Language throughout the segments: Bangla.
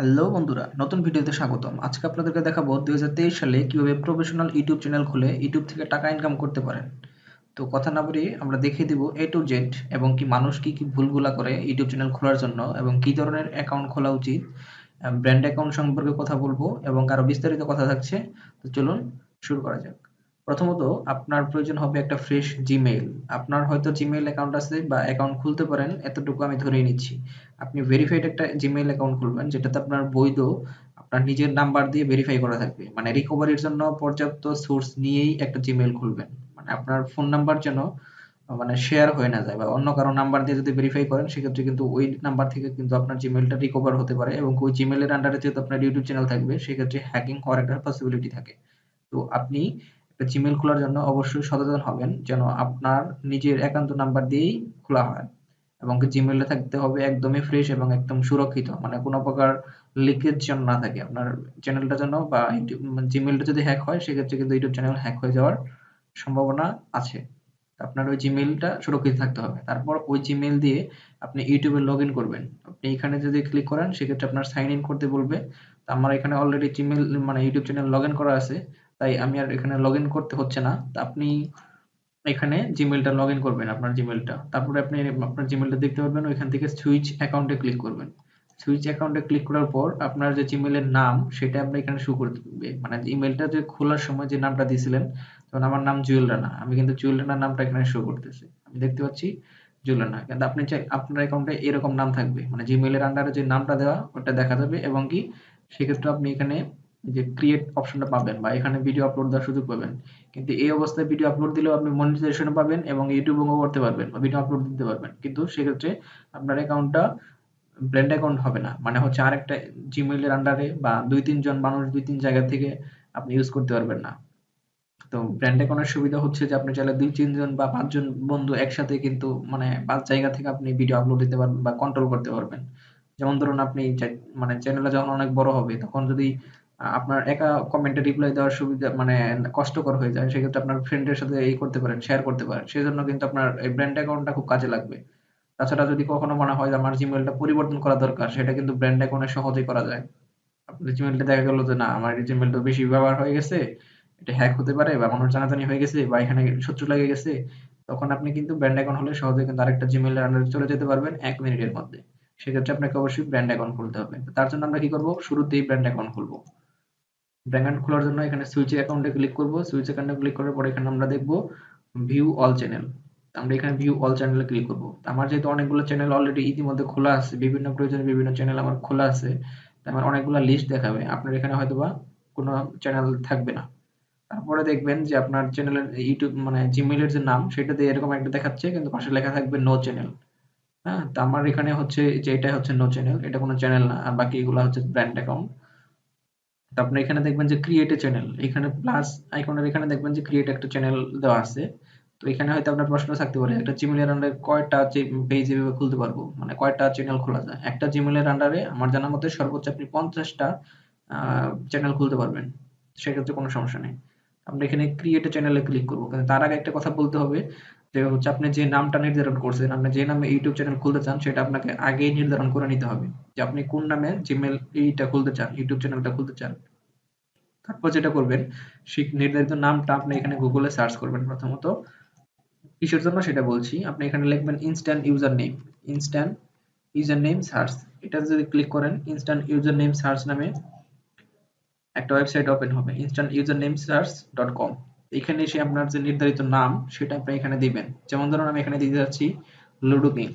হ্যালো বন্ধুরা, নতুন ভিডিওতে স্বাগতম। আজকে আপনাদেরকে দেখাবো 2023 সালে কিভাবে প্রফেশনাল ইউটিউব চ্যানেল খুলে ইউটিউব থেকে টাকা ইনকাম করতে পারেন। তো কথা না বাড়িয়ে আমরা দেখিয়ে দিব A to Z এবং কি মানুষ কি ভুলগুলা করে ইউটিউব চ্যানেল খোলার জন্য এবং কি ধরনের অ্যাকাউন্ট খোলা উচিত, ব্র্যান্ড অ্যাকাউন্ট সম্পর্কে কথা বলবো এবং আরো বিস্তারিত কথা থাকছে। তো চলুন শুরু করা যাক। প্রথমত আপনার প্রয়োজন হবে একটা ফ্রেশ জিমেইল। আপনার হয়তো জিমেইল অ্যাকাউন্ট আছে বা অ্যাকাউন্ট খুলতে পারেন, এতটুকু আমি ধরেই নিচ্ছি। আপনি ভেরিফাইড একটা জিমেইল অ্যাকাউন্ট খুলবেন যেটাতে আপনার বৈধ আপনার নিজের নাম্বার দিয়ে ভেরিফাই করা থাকবে। মানে রিকভারির জন্য পর্যাপ্ত সোর্স নিয়েই একটা জিমেইল খুলবেন। মানে আপনার ফোন নাম্বার যেন মানে শেয়ার হয়ে না যায় বা অন্য কারো নাম্বার দিয়ে যদি ভেরিফাই করেন সেক্ষেত্রে কিন্তু ওই নাম্বার থেকে কিন্তু আপনার জিমেইলটা রিকভার হতে পারে এবং ওই জিমেইলের আন্ডারে যেহেতু আপনার ইউটিউব চ্যানেল থাকবে সেক্ষেত্রে হ্যাকিং হওয়ার একটা পসিবিলিটি থাকে। তো আপনি একটা জিমেইল খোলার জন্য অবশ্যই সচেতন হবেন যেন আপনার নিজের একান্ত নাম্বার দিয়েই খোলা হয় এবং জিমেইলে থাকতে হবে একদমই ফ্রেশ এবং একদম সুরক্ষিত, মানে কোনো প্রকার লিকেজ যেন না থাকে আপনার চ্যানেলটা যেন বা জিমেইলটা যদি হ্যাক হয় সেক্ষেত্রে কিন্তু ইউটিউব চ্যানেল হ্যাক হয়ে যাওয়ার সম্ভাবনা আছে। আপনার ওই জিমেইলটা সুরক্ষিত থাকতে হবে। তারপর ওই জিমেইল দিয়ে আপনি ইউটিউবে লগ ইন করবেন। আপনি এখানে যদি ক্লিক করেন সেক্ষেত্রে আপনার সাইন ইন করতে বলবে। তো আমার এখানে অলরেডি জিমেইল মানে ইউটিউব চ্যানেল লগ ইন করা আছে, তাই আমি আর এখানে লগ ইন করতে হচ্ছে না। তো আপনি এখানে জিমেইলটা লগ ইন করবেন, আপনার জিমেইলটা। তারপরে আপনি আপনার জিমেইলটা দেখতে পারবেন, ওইখান থেকে সুইচ অ্যাকাউন্টে ক্লিক করবেন। সুইচ অ্যাকাউন্টে ক্লিক করার পর আপনার যে জিমেইলের নাম সেটা আপনার এখানে শো করবে। মানে ইমেইলটা যে খোলার সময় যে নামটা দিয়েছিলেন, যেমন আমার নাম জুয়েল রানা, আমি কিন্তু জুয়েল রানার নামটা এখানে শো করতেছে, আমি দেখতে পাচ্ছি জুয়েল রানা। কিন্তু আপনি চাই আপনার অ্যাকাউন্টে এরকম নাম থাকবে, মানে জিমেইলের আন্ডারে যে নামটা দেওয়া ওটা দেখা যাবে এবং কি সেক্ষেত্রে আপনি এখানে যে ক্রিয়েট অপশনটা পাবেন বা এখানে ভিডিও আপলোড দেওয়ার সুযোগ পাবেন। কিন্তু এই অবস্থায় ভিডিও আপলোড দিলেও আপনি মনিটাইজেশন পাবেন এবং ইউটিউবেও করতে পারবেন বা ভিডিও আপলোড দিতে পারবেন, কিন্তু সেক্ষেত্রে আপনার অ্যাকাউন্টটা ব্র্যান্ড অ্যাকাউন্ট হবে না। মানে হচ্ছে আরেকটা জিমেইলের আন্ডারে বা ২-৩ জন মানুষ ২-৩ জায়গা থেকে আপনি ইউজ করতে পারবেন না। তো ব্র্যান্ড অ্যাকাউন্টের সুবিধা হচ্ছে যে আপনি চাইলে ২-৩ জন বা ৫ জন বন্ধু একসাথে কিন্তু মানে ৫ জায়গা থেকে আপনি ভিডিও আপলোড দিতে পারবেন বা কন্ট্রোল করতে পারবেন। যেমন ধরুন আপনি মানে চ্যানেলটা যখন অনেক বড় হবে তখন যদি আপনার একা কমেন্টে রিপ্লাই দেওয়ার সুবিধা মানে কষ্টকর হয়ে যায়, সেক্ষেত্রে আপনার ফ্রেন্ডের সাথে করতে পারেন, শেয়ার করতে পারেন। সেজন্য কিন্তু আপনার এই ব্র্যান্ড অ্যাকাউন্টটা খুব কাজে লাগবে। তাছাড়া যদি কখনো মনে হয় যে আমার জিমেইলটা পরিবর্তন করা দরকার, সেটা কিন্তু ব্র্যান্ড অ্যাকাউন্টে সহজেই করা যায়। আপনার জিমেইলটা দেখা গেল যে না আমার এই জিমেইলটা বেশি ব্যবহার হয়ে গেছে, এটা হ্যাক হতে পারে বা মানুষ জানাজানি হয়ে গেছে বা এখানে শত্রু লেগে গেছে, তখন আপনি কিন্তু ব্র্যান্ড অ্যাকাউন্ট হলে সহজে কিন্তু আরেকটা জিমেইলের আন্ডারে চলে যেতে পারবেন ১ মিনিটের মধ্যে। সেক্ষেত্রে আপনাকে অবশ্যই ব্র্যান্ড অ্যাকাউন্ট খুলতে হবে। তো তার জন্য আমরা কি করব? শুরুতেই ব্র্যান্ড অ্যাকাউন্ট খুলব। ব্র্যান্ড অ্যাকাউন্ট খোলার জন্য এখানে সুইচ অ্যাকাউন্টে ক্লিক করব। সুইচ অ্যাকাউন্টে ক্লিক করার পরে এখানে আমরা দেখব ভিউ অল চ্যানেল। আমরা এখানে ভিউ অল চ্যানেলে ক্লিক করব। আমার যেহেতু অনেকগুলো চ্যানেল অলরেডি ইতিমধ্যে খোলা আছে, বিভিন্ন প্রয়োজনে বিভিন্ন চ্যানেল আমার খোলা আছে, তাই আমার অনেকগুলো লিস্ট দেখাবে। আপনার এখানে হয়তোবা কোনো চ্যানেল থাকবে না। তারপরে দেখবেন যে আপনার চ্যানেলের ইউটিউব মানে জিমেইলের যে নাম সেটাতে এরকম একটা দেখাচ্ছে কিন্তু পাশে লেখা থাকবে নো চ্যানেল। হ্যাঁ? তো আমার এখানে হচ্ছে যে এটা হচ্ছে নো চ্যানেল। এটা কোনো চ্যানেল না। আর বাকি এগুলা হচ্ছে ব্র্যান্ড অ্যাকাউন্ট। তো আপনি এখানে দেখবেন যে ক্রিয়েট এ চ্যানেল। এখানে প্লাস আইকনের এখানে দেখবেন যে ক্রিয়েট একটা চ্যানেল দেওয়া আছে। তো এখানে হয়তো আপনার প্রশ্ন থাকতে পারে একটা জিমেইলের আন্ডারে কয়টা পেজ এভাবে খুলতে পারবো? মানে কয়টা চ্যানেল খোলা যায়? একটা জিমেইলের আন্ডারে আমার জানা মতে সর্বোচ্চ আপনি ৫০ টা চ্যানেল খুলতে পারবেন। সেক্ষেত্রে কোনো সমস্যা নেই। আমরা এখানে ক্রিয়েট এ চ্যানেলে ক্লিক করব। কিন্তু তার আগে একটা কথা বলতে হবে যে হচ্ছে আপনি যে নামটা নির্ধারণ করছেন, আপনি যে নামে ইউটিউব চ্যানেল খুলতে চান সেটা আপনাকে আগেই নির্ধারণ করে নিতে হবে। যে আপনি কোন নামে জিমেইল এইটা খুলতে চান, ইউটিউব চ্যানেলটা খুলতে চান। তারপর যেটা করবেন সেই নির্ধারিত নামটা আপনি এখানে গুগলে সার্চ করবেন প্রথমত। কিসের জন্য সেটা বলছি। আপনি এখানে লিখবেন instant user name. Instant user name search. এটা যদি ক্লিক করেন ইনস্ট্যান্ট ইউজার নেম সার্চ নামে একটা ওয়েবসাইট ওপেন হবে, instantusernamesearch.com। এখানে এসে আপনার যে নির্ধারিত নাম সেটা আপনি এখানে দিবেন। যেমন ধরুন আমি এখানে দিতে যাচ্ছি লুডো কিং।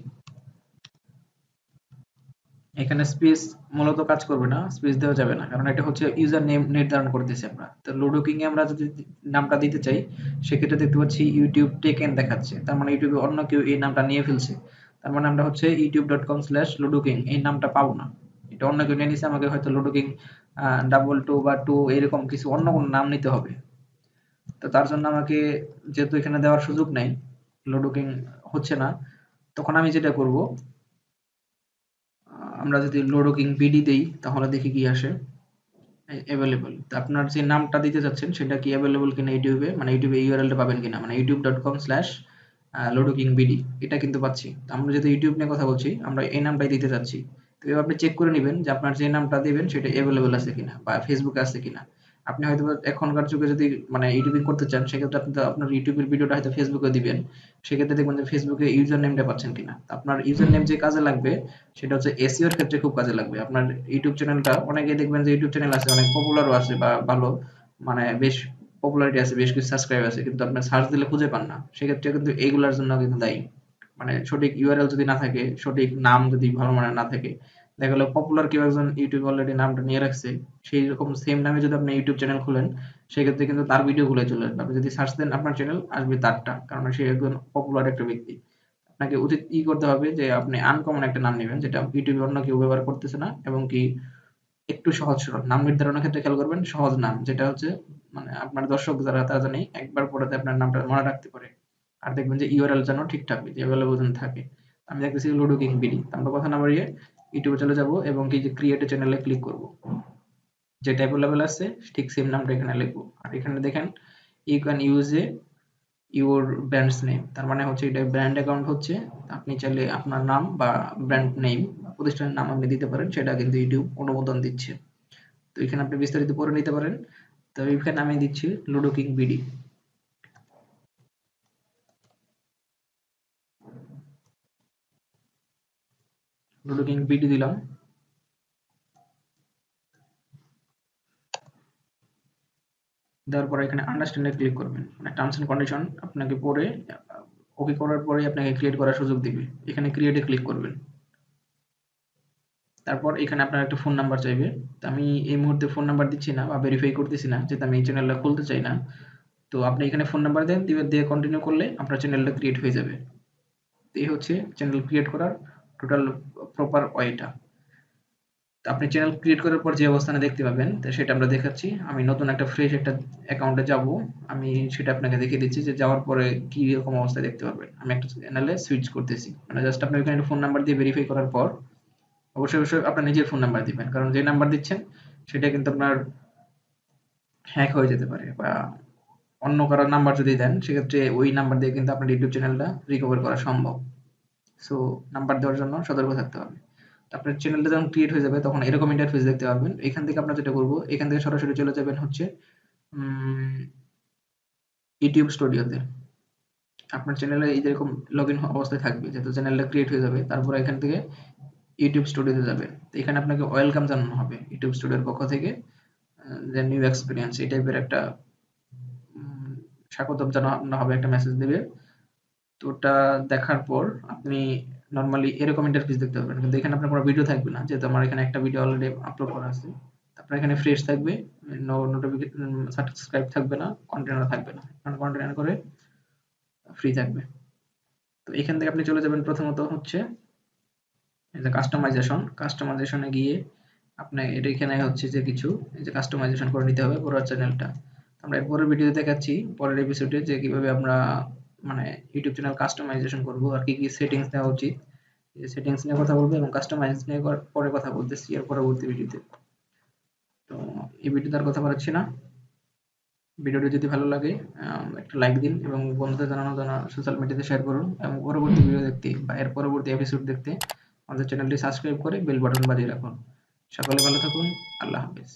এখানে স্পেস মূলত কাজ করবে না, স্পেস দেওয়া যাবে না, কারণ এটা হচ্ছে ইউজার নেম নির্ধারণ করতেছি আমরা। তো লুডো কিং এ আমরা যদি নামটা দিতে চাই সেক্ষেত্রে দেখতে পাচ্ছি ইউটিউব টেকেন দেখাচ্ছে, তার মানে ইউটিউবে অন্য কেউ এই নামটা নিয়ে ফেলছে। তার মানে আমরা হচ্ছে youtube.com/ludoking এই নামটা পাবো না, এটা অন্য কেউ নিয়ে নিছে। আমাকে হয়তো লুডো কিং 22 বা 2 এরকম কিছু অন্য কোনো নাম নিতে হবে। তো তার জন্য আমাকে যেহেতু এখানে দেওয়ার সুযোগ নাই, লুডো কিং হচ্ছে না, তখন আমি যেটা করব আমরা যদি লুডো কিং বিডি দেই তাহলে দেখি কি আসে। অ্যাভেলেবল। তো আপনার যে নামটা দিতে চাচ্ছেন সেটা কি অ্যাভেলেবল কিনা ইউটিউবে, মানে ইউটিউবে ইউআরএলটা পাবেন কিনা, মানে youtube.com/ludokingbd এটা কিন্তু পাচ্ছি। তো আমরা যেহেতু ইউটিউব নিয়ে কথা বলছি আমরা এই নামটাই দিতে চাচ্ছি। তো এবার আপনি চেক করে নেবেন যে আপনার যে নামটা দিবেন সেটা অ্যাভেলেবল আছে কিনা বা ফেসবুকে আছে কিনা। আপনি হয়তো এখনকার যুগে যদি মানে ইউটিউবিং করতে চান সেক্ষেত্রে আপনি তো আপনার ইউটিউবের ভিডিওটা হয়তো ফেসবুকে দিবেন, সেক্ষেত্রে দেখবেন যে ফেসবুকে ইউজার নেমটা পাচ্ছেন কিনা। আপনার ইউজার নেম যে কাজে লাগবে সেটা হচ্ছে এসইও এর ক্ষেত্রে খুব কাজে লাগবে। আপনার ইউটিউব চ্যানেলটা অনেকেই দেখবেন যে ইউটিউব চ্যানেল আছে অনেক পপুলারও আছে বা ভালো মানে বেশ পপুলারিটি আছে, বেশ কিছু সাবস্ক্রাইব আছে, কিন্তু আপনার সার্চ দিলে খুঁজে পান না। সেক্ষেত্রে কিন্তু এইগুলার জন্য কিন্তু দায়ী। মানে সঠিক ইউআরএল যদি না থাকে, সঠিক নাম যদি ভালো মানের না থাকে, দেখা গেল পপুলার কেউ একজন ইউটিউব অলরেডি নামটা নিয়ে রাখছে, সেই রকম সেম নামে যদি আপনি ইউটিউব চ্যানেল খুলেন সেক্ষেত্রে কিন্তু তার ভিডিওগুলো চলে আসবে। আপনি যদি সার্চ দেন আপনার চ্যানেল আসবে তারটা, কারণ সে একজন পপুলার একটা ব্যক্তি। আপনাকে উচিত ই করতে হবে যে আপনি আনকমন একটা নাম নেবেন যেটা ইউটিউবে অন্য কেউ ব্যবহার করতেছে না, এবং কি একটু সহজ সরল নাম নির্ধারণের ক্ষেত্রে খেয়াল করবেন সহজ নাম, যেটা হচ্ছে মানে আপনার দর্শক যারা তারা জানি একবার পড়াতে আপনার নামটা মনে রাখতে পারে। আর দেখবেন যে ইউআরএল যেন ঠিকঠাক যে অ্যাভেলেবল যেন থাকে। আমি দেখতেছি লুডো কিং বিডি, আমরা কথা না বাড়িয়ে ইউটিউবে চলে যাব এবং কি যে ক্রিয়েট এ চ্যানেলে ক্লিক করব, যেটা অ্যাভেলেবল আছে ঠিক সেম নামটা এখানে লিখবো। আর এখানে দেখেন you can use a your brands name, তার মানে হচ্ছে এটা ব্র্যান্ড অ্যাকাউন্ট হচ্ছে। আপনি চাইলে আপনার নাম বা ব্র্যান্ড নেম প্রতিষ্ঠানের নাম আপনি দিতে পারেন, সেটা কিন্তু ইউটিউব অনুমোদন দিচ্ছে। তো এখানে আপনি বিস্তারিত পড়ে নিতে পারেন। তো এখানে আমি দিচ্ছি ludo king BD. Ludo king BD দিলাম। দেওয়ার পরে এখানে আন্ডারস্ট্যান্ডে ক্লিক করবেন, মানে টার্মস এন্ড কন্ডিশন আপনাকে পড়ে ওকে করার পরে আপনাকে ক্রিয়েট করার সুযোগ দিবে। এখানে ক্রিয়েটে ক্লিক করবেন। তারপর এখানে আপনার একটা ফোন নাম্বার চাইবে। তো আমি এই মুহূর্তে ফোন নাম্বার দিচ্ছি না বা ভেরিফাই করতেছি না, যেহেতু আমি এই চ্যানেলটা খুলতে চাই না। তো আপনি এখানে ফোন নাম্বার দেন, দিয়ে কন্টিনিউ করলে আপনার চ্যানেলটা ক্রিয়েট হয়ে যাবে। এই হচ্ছে চ্যানেল ক্রিয়েট করার টোটাল প্রপার ওয়েটা। তো আপনি চ্যানেল ক্রিয়েট করার পর যে অবস্থানে দেখতে পাবেন তো সেটা আমরা দেখাচ্ছি। আমি নতুন একটা ফ্রেশ একটা অ্যাকাউন্টে যাব, আমি সেটা আপনাকে দেখিয়ে দিচ্ছি যে যাওয়ার পরে কি রকম অবস্থা দেখতে পারবেন। আমি একটা চ্যানেলে সুইচ করতেছি, মানে জাস্ট আপনি ওখানে ফোন নাম্বার দিয়ে ভেরিফাই করার পর অবশ্যই অবশ্যই আপনার নিজের ফোন নাম্বার দিবেন, কারণ যে নাম্বার দিচ্ছেন সেটা কিন্তু আপনার হ্যাক হয়ে যেতে পারে, বা অন্য কারোর নাম্বার যদি দেন সেক্ষেত্রে ওই নাম্বার দিয়ে কিন্তু আপনার ইউটিউব চ্যানেলটা রিকভার করা সম্ভব। সো নাম্বার দেওয়ার জন্য সতর্ক থাকতে হবে। আপনার চ্যানেলটা যখন ক্রিয়েট হয়ে যাবে তখন এরকম ইন্টারফেস দেখতে পাবেন। এখান থেকে আপনারা যেটা করবো, এখান থেকে সরাসরি চলে যাবেন হচ্ছে ইউটিউব স্টুডিওতে। আপনার চ্যানেলে এই যেরকম লগ ইন অবস্থায় থাকবে, যেহেতু চ্যানেলটা ক্রিয়েট হয়ে যাবে, তারপর এখান থেকে ইউটিউব স্টুডিওতে যাবেন। এখানে আপনাকে ওয়েলকাম জানানো হবে ইউটিউব স্টুডিওর পক্ষ থেকে, যে নিউ এক্সপিরিয়েন্স এই টাইপের একটা স্বাগতম জানানো হবে, একটা মেসেজ দেবে। তো ওটা দেখার পর আপনি নরমালি এরকম ইন্টারফেস দেখতে পাবেন, কিন্তু এখানে আপনার কোনো ভিডিও থাকবে না, যেহেতু আমার এখানে একটা ভিডিও অলরেডি আপলোড করা আছে। আপনার এখানে ফ্রেশ থাকবে, নোটিফিকেশন সাবস্ক্রাইব থাকবে না, কন্টেনার থাকবে না, কারণ কন্টেনার করে ফ্রি থাকবে। তো এখান থেকে আপনি চলে যাবেন প্রথমত হচ্ছে এই যে কাস্টমাইজেশনে গিয়ে আপনি এটা এখানে হচ্ছে যে কিছু এই যে কাস্টমাইজেশন করে নিতে হবে পুরো চ্যানেলটা। আমরা এর পরের ভিডিওতে দেখাচ্ছি, পরের এপিসোডে, যে কিভাবে আমরা মানে ইউটিউব চ্যানেল কাস্টমাইজেশন করব আর কি কি সেটিংস দেওয়া উচিত। এই সেটিংস নিয়ে কথা বলবো এবং কাস্টমাইজ নিয়ে পরে কথা বলতেছি এর পরবর্তী ভিডিওতে। তো এই ভিডিওতে আর কথা বাড়াচ্ছি না। ভিডিওটি যদি ভালো লাগে একটা লাইক দিন এবং বন্ধুদের জানানোর জন্য সোশ্যাল মিডিয়াতে শেয়ার করুন, এবং পরবর্তী ভিডিও দেখতে বা এর পরবর্তী এপিসোড দেখতে আমাদের চ্যানেলটি সাবস্ক্রাইব করে বেল বাটন বাজিয়ে রাখুন। সকলে ভালো থাকুন। আল্লাহ হাফেজ।